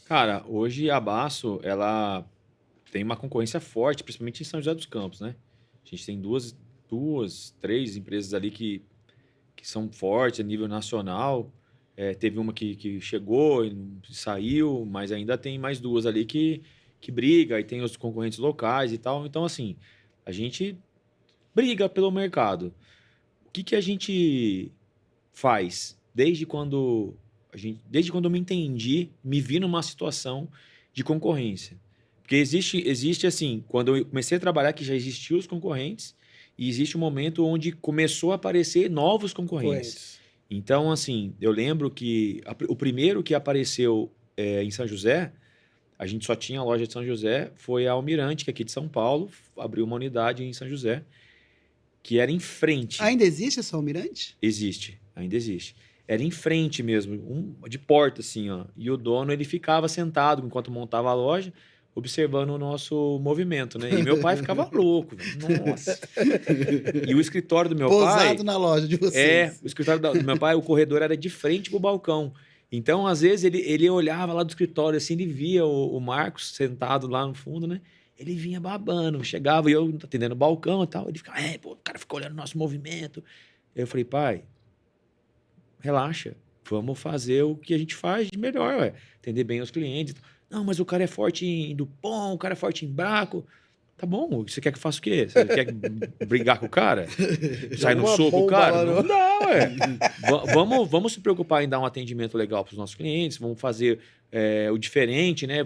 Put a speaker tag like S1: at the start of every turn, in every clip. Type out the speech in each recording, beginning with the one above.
S1: Cara, hoje a Basso, ela tem uma concorrência forte, principalmente em São José dos Campos, né? A gente tem duas, três empresas ali que são fortes a nível nacional. Teve uma que chegou e saiu, mas ainda tem mais duas ali que briga, e tem os concorrentes locais e tal. Então, assim, a gente briga pelo mercado. O que a gente faz desde quando eu me entendi, me vi numa situação de concorrência? Porque existe assim, quando eu comecei a trabalhar que já existiam os concorrentes e existe um momento onde começou a aparecer novos concorrentes.
S2: Correntes.
S1: Então, assim, eu lembro que o primeiro que apareceu em São José, a gente só tinha a loja de São José, foi a Almirante, que é aqui de São Paulo, abriu uma unidade em São José, que era em frente.
S3: Ainda existe essa Almirante?
S1: Existe, ainda existe. Era em frente mesmo, de porta assim, ó. E o dono, ele ficava sentado enquanto montava a loja, observando o nosso movimento, né? E meu pai ficava louco, velho. Nossa. E o escritório do meu
S3: Pousado
S1: pai,
S3: na loja de vocês.
S1: o escritório do meu pai, o corredor era de frente pro balcão. Então, às vezes, ele olhava lá do escritório, assim, ele via o Marcos sentado lá no fundo, né? Ele vinha babando, chegava e eu atendendo o balcão e tal. Ele ficava, pô, o cara ficou olhando o nosso movimento. Eu falei, pai, relaxa, vamos fazer o que a gente faz de melhor, ué. Atender bem os clientes. Não, mas o cara é forte em Dupont, o cara é forte em Braco. Tá bom, você quer que eu faça o quê? Você quer brigar com o cara? Sai no
S2: Uma
S1: soco o
S2: bomba
S1: cara?
S2: lá
S1: Não
S2: no-
S1: dá, ué. Vamos se preocupar em dar um atendimento legal para os nossos clientes, vamos fazer o diferente, né?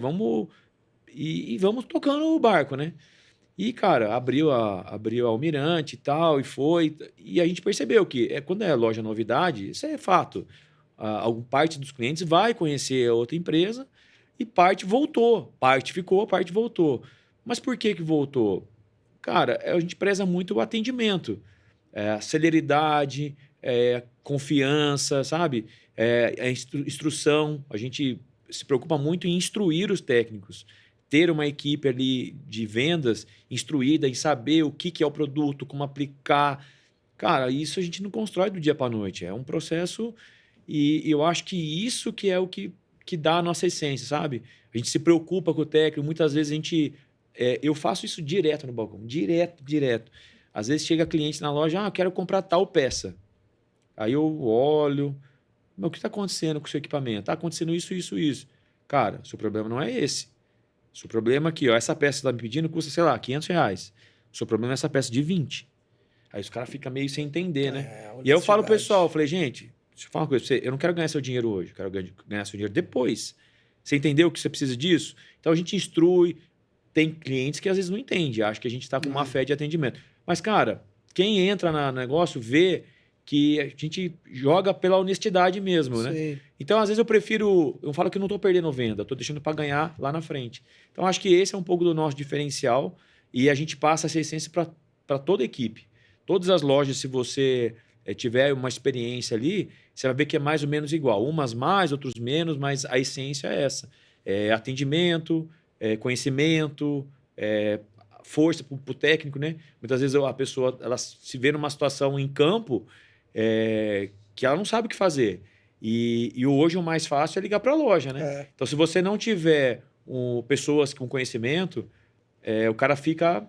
S1: E vamos tocando o barco, né? E, cara, abriu a Almirante e tal, e foi. E a gente percebeu que quando é loja novidade, isso é fato. Alguma parte dos clientes vai conhecer a outra empresa e parte voltou. Parte ficou, parte voltou. Mas por que voltou? Cara, a gente preza muito o atendimento, a celeridade, confiança, sabe? A instrução. A gente se preocupa muito em instruir os técnicos. Ter uma equipe ali de vendas instruída em saber o que é o produto, como aplicar. Cara, isso a gente não constrói do dia para a noite. É um processo e eu acho que isso que é o que dá a nossa essência, sabe? A gente se preocupa com o técnico. Muitas vezes eu faço isso direto no balcão. Direto, direto. Às vezes chega cliente na loja, eu quero comprar tal peça. Aí eu olho, mas o que está acontecendo com o seu equipamento? Está acontecendo isso, isso, isso. Cara, seu problema não é esse. Seu problema aqui, ó, essa peça que você está me pedindo custa, sei lá, R$ 500. O seu problema é essa peça de 20. Aí os caras ficam meio sem entender, né? E aí eu falo pro pessoal, eu falei, gente, deixa eu falar uma coisa pra você, eu não quero ganhar seu dinheiro hoje, eu quero ganhar seu dinheiro depois. Você entendeu que você precisa disso? Então a gente instrui, tem clientes que às vezes não entendem, acham que a gente está com má fé de atendimento. Mas, cara, quem entra no negócio vê que a gente joga pela honestidade mesmo, né?
S2: Sim.
S1: Então, às vezes eu falo que eu não estou perdendo venda, estou deixando para ganhar lá na frente. Então, acho que esse é um pouco do nosso diferencial e a gente passa essa essência para toda a equipe. Todas as lojas, se você tiver uma experiência ali, você vai ver que é mais ou menos igual. Umas mais, outros menos, mas a essência é essa. Atendimento, conhecimento, força para o técnico, né? Muitas vezes a pessoa ela se vê numa situação em campo que ela não sabe o que fazer. E hoje o mais fácil é ligar para a loja, né? Então, se você não tiver pessoas com conhecimento, o cara fica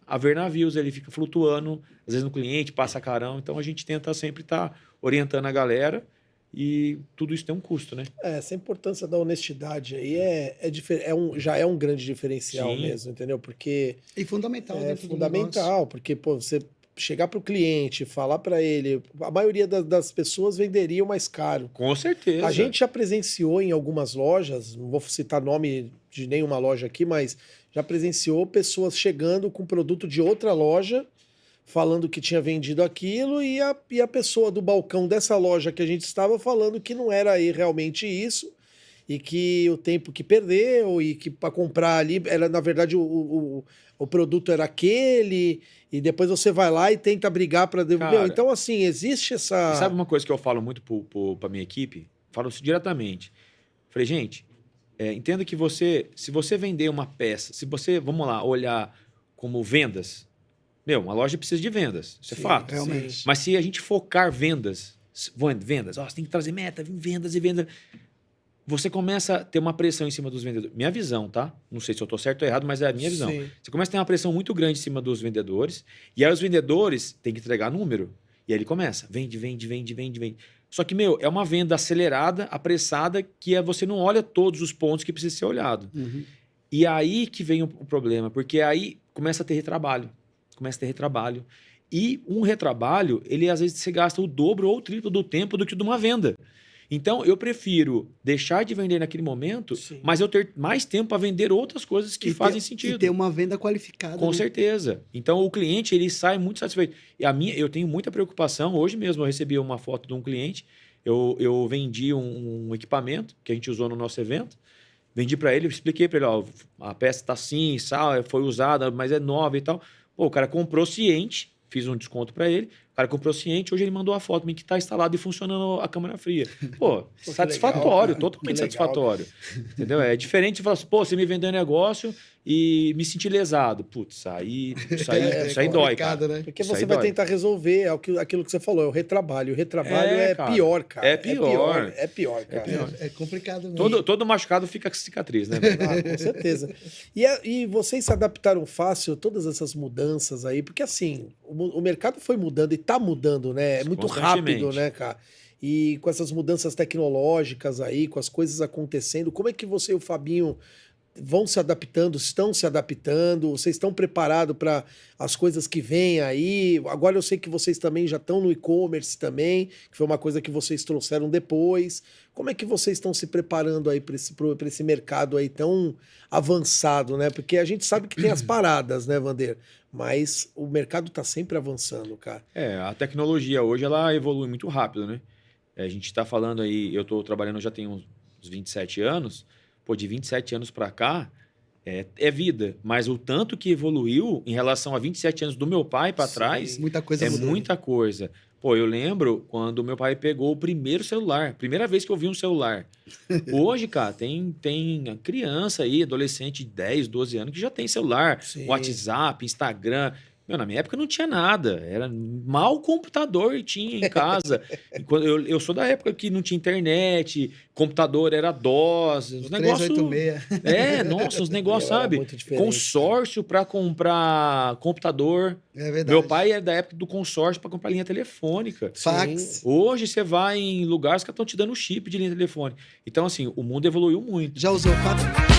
S1: a ver navios, ele fica flutuando, às vezes no cliente, passa carão. Então, a gente tenta sempre estar orientando a galera e tudo isso tem um custo, né?
S2: Essa importância da honestidade aí já é um grande diferencial
S1: Sim.
S2: mesmo, entendeu? Porque
S3: E fundamental
S2: é
S3: dentro do negócio.
S2: fundamental, porque pô, você chegar para o cliente, falar para ele, a maioria das pessoas venderiam mais caro.
S1: Com certeza.
S2: A gente já presenciou em algumas lojas, não vou citar nome de nenhuma loja aqui, mas já presenciou pessoas chegando com produto de outra loja, falando que tinha vendido aquilo, e a pessoa do balcão dessa loja que a gente estava falando que não era aí realmente isso, e que o tempo que perdeu, e que para comprar ali, era na verdade o produto era aquele, e depois você vai lá e tenta brigar para devolver.
S1: Cara,
S2: Então, assim, existe
S1: E
S2: essa.
S1: sabe uma coisa que eu falo muito para minha equipe? Falo isso diretamente. Falei, gente, entenda que se você vender uma peça, se você, vamos lá, olhar como vendas, uma loja precisa de vendas, isso é
S2: Sim,
S1: fato.
S3: realmente.
S1: Mas se a gente focar vendas, você tem que trazer meta, vendas e vendas. você começa a ter uma pressão em cima dos vendedores. Minha visão, tá? Não sei se eu tô certo ou errado, mas é a minha visão.
S2: Sim.
S1: Você começa a ter uma pressão muito grande em cima dos vendedores, e aí os vendedores têm que entregar número. E aí ele começa, vende. Só que, é uma venda acelerada, apressada, que você não olha todos os pontos que precisa ser olhado.
S3: Uhum.
S1: E aí que vem o problema, porque aí começa a ter retrabalho. E um retrabalho, ele às vezes você gasta o dobro ou o triplo do tempo do que de uma venda. Então, eu prefiro deixar de vender naquele momento,
S2: Sim.
S1: mas eu ter mais tempo para vender outras coisas que fazem
S3: E
S1: sentido.
S3: ter uma venda qualificada.
S1: Com
S3: né?
S1: certeza. Então, o cliente, ele sai muito satisfeito. E eu tenho muita preocupação. Hoje mesmo eu recebi uma foto de um cliente, eu vendi um equipamento que a gente usou no nosso evento, vendi para ele, expliquei para ele, ó, a peça está assim, foi usada, mas é nova e tal. Pô, o cara comprou ciente, fiz um desconto para ele, o cara comprou ciente, hoje ele mandou a foto que está instalado e funcionando a câmera fria. Pô, satisfatório,
S2: legal,
S1: totalmente
S2: que legal.
S1: satisfatório. Entendeu? É diferente de falar assim, pô, você me vendeu um negócio e me senti lesado. Putz, isso aí dói, cara.
S3: Né?
S2: Porque
S1: Isso
S2: você
S1: aí
S2: vai
S1: dói.
S2: tentar resolver aquilo que você falou, é o retrabalho. O retrabalho é
S1: cara.
S2: pior, cara.
S1: É pior.
S2: É pior, cara.
S3: É complicado mesmo.
S1: Todo machucado fica com cicatriz, né? velho?
S2: Ah, com certeza. E vocês se adaptaram fácil a todas essas mudanças aí? Porque assim, o mercado foi mudando e tá mudando, né? É muito rápido, né, cara? E com essas mudanças tecnológicas aí, com as coisas acontecendo, como é que você e o Fabinho vão se adaptando, estão se adaptando? Vocês estão preparados para as coisas que vêm aí? Agora eu sei que vocês também já estão no e-commerce também, que foi uma coisa que vocês trouxeram depois. Como é que vocês estão se preparando aí para esse mercado aí tão avançado, né? Porque a gente sabe que tem as paradas, né, Vander? Mas o mercado está sempre avançando, cara.
S1: A tecnologia hoje ela evolui muito rápido, né? A gente está falando aí, eu estou trabalhando já tem uns 27 anos, pô, de 27 anos para cá é vida, mas o tanto que evoluiu em relação a 27 anos do meu pai para trás
S3: Muita coisa
S1: é
S3: mudou.
S1: muita coisa. Pô, eu lembro quando meu pai pegou o primeiro celular, primeira vez que eu vi um celular. Hoje, cara, tem criança aí, adolescente de 10, 12 anos que já tem celular,
S2: Sim.
S1: WhatsApp, Instagram. Na minha época não tinha nada, era mal computador tinha em casa. Eu sou da época que não tinha internet, computador era DOS, os negócios.
S3: 386.
S1: Nossa, os negócios,
S2: Era
S1: sabe?
S2: muito diferente,
S1: Consórcio para comprar computador.
S3: É verdade.
S1: Meu pai é da época do consórcio para comprar linha telefônica.
S3: Fax.
S1: Hoje você vai em lugares que estão te dando chip de linha telefônica. Então, assim, o mundo evoluiu muito.
S3: Já usou fax?